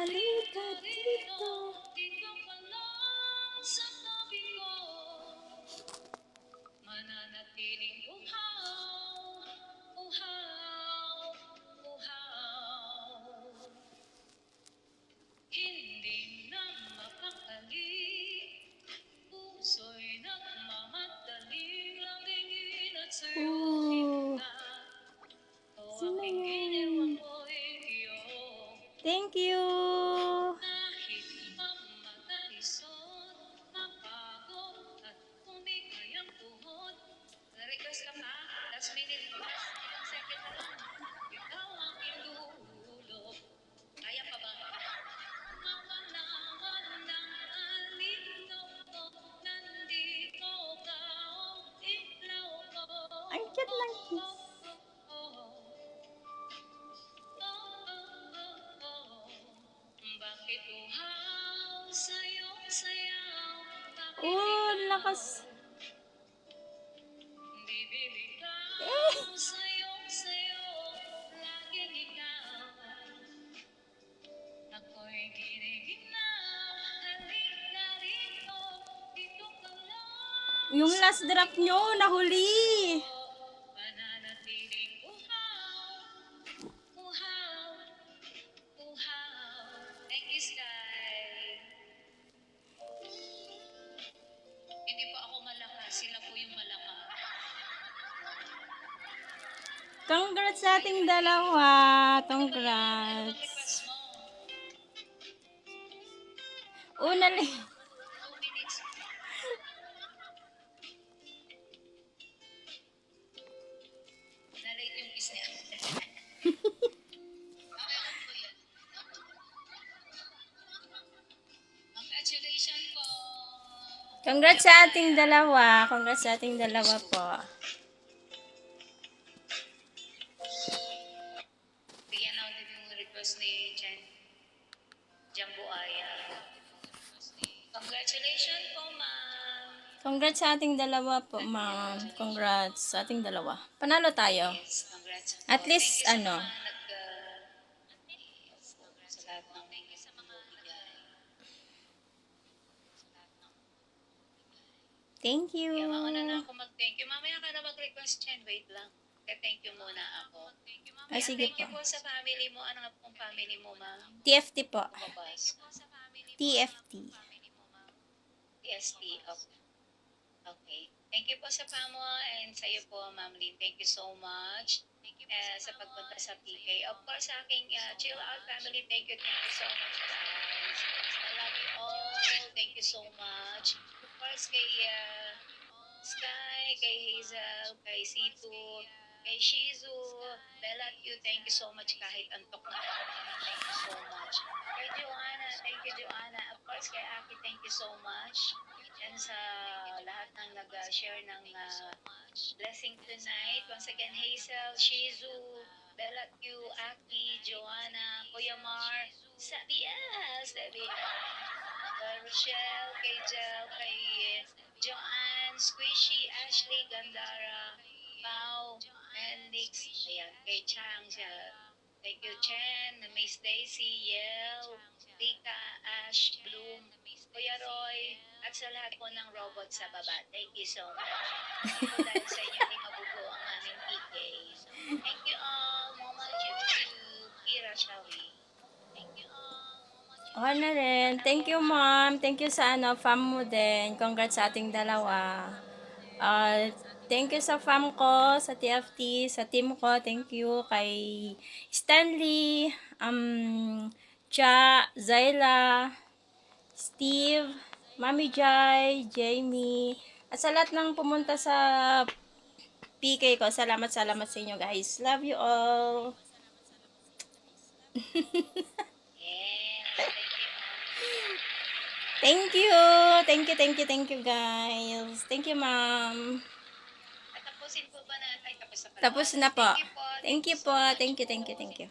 halika dito. Mananatiling uhaw, uhaw, uhaw. Hindi na mapakali, puso'y nagmamadaling lamingin at suyuin ka. O aking ginawa mo'y iyong Thank you. kahit mamataisod, mapagod at tumigay ang tuhod. Na-request ka pa? Last minute, last ilang second na lang. Ikaw ang ilulog. Kaya pa ba? Mawalawan ng alinaw ko, nandito ka, oh, ilaw ko. Ang cute ng kiss. Bakit uhaw sa'yong sayaw? Bakit Oh, ikaw lakas. di bibitaw? Eh. Sa'yong sayo, laging ikaw. Ako'y giniginaw. Halika rito, dito ka lang. Yung last drop nyo, nahuli. Mananatiling uhaw, uhaw, uhaw. Thank you, Sky. Hindi po ako malakas, sila po yung malakas. Congrats sa ating dalawa. Ano bang Congrats. request mo? Una 2 lang. minutes. Na-late yung kiss niya. Okay lang po yan. Congratulations po. Congrats sa ating dalawa. Congrats sa ating dalawa po. Bigyan ako din yung request ni Jambuaya. Congratulations po, ma'am. Congrats sa ating dalawa po, ma'am. Congrats sa ating dalawa. Panalo tayo. Yes, congrats po. At least, Thank you ano. sa mga sa lahat ng thank you sa mga Thank you. Kaya mauna na ako mag-thank you. Mamaya ka na mag-request yan. Wait lang. Kaya thank you muna ako. Ah, sige Thank you po. po sa family mo. Ano nga pong family mo, ma'am? TFT po. Bumabas. TFT. PST. Okay. Okay. Thank you po sa pamo and sa iyo po, Ma'am Lynn. Thank you so much sa pagpunta sa PK. Of course, sa aking Chill Out family, thank you so much, guys. I love you all. Thank you so much. Of course, kay Sky, kay Hazel, kay Situ, kay Shizu, Bella at you, thank you so much kahit antok na ako. Thank you so much. Kay Joanna, thank you, Joanna. Of course, kay Aki, thank you so much. And sa lahat ng nag-share ng blessing tonight. Once again, Hazel, Shizu, Bella at you, Aki, Joanna, Kuya Mar, Sabias, Rochelle, kay Jel, kay Joanne, Squishy, Ashley, Gandara, Pau, and Nix. Ayan, kay Chang siya. Thank you, Chen, Miss Daisy, Yel, Rika, Ash, Bloom, Kuya Roy, at sa lahat po ng robot sa baba. Thank you so much. Dahil sa inyo, hindi mabubuo ang aming PK. Thank you all, Mama Juju, Kira Shawi. Thank you all, Mama Juju. Okay na rin. Thank you, ma'am. Thank you sa fam mo din. Congrats sa ating dalawa. Thank you sa fam ko, sa TFT, sa team ko. Thank you kay Stanley, Cha, Zayla, Steve, Mami Jai, Jamie, at sa lahat ng pumunta sa PK ko. Salamat sa inyo, guys. Love you all. Yeah, Thank you. Thank you, guys. Thank you, ma'am. Tapusin po ba na? Ay, tapos na pala. Tapos na po. Thank you po. Thank you po. Thank you.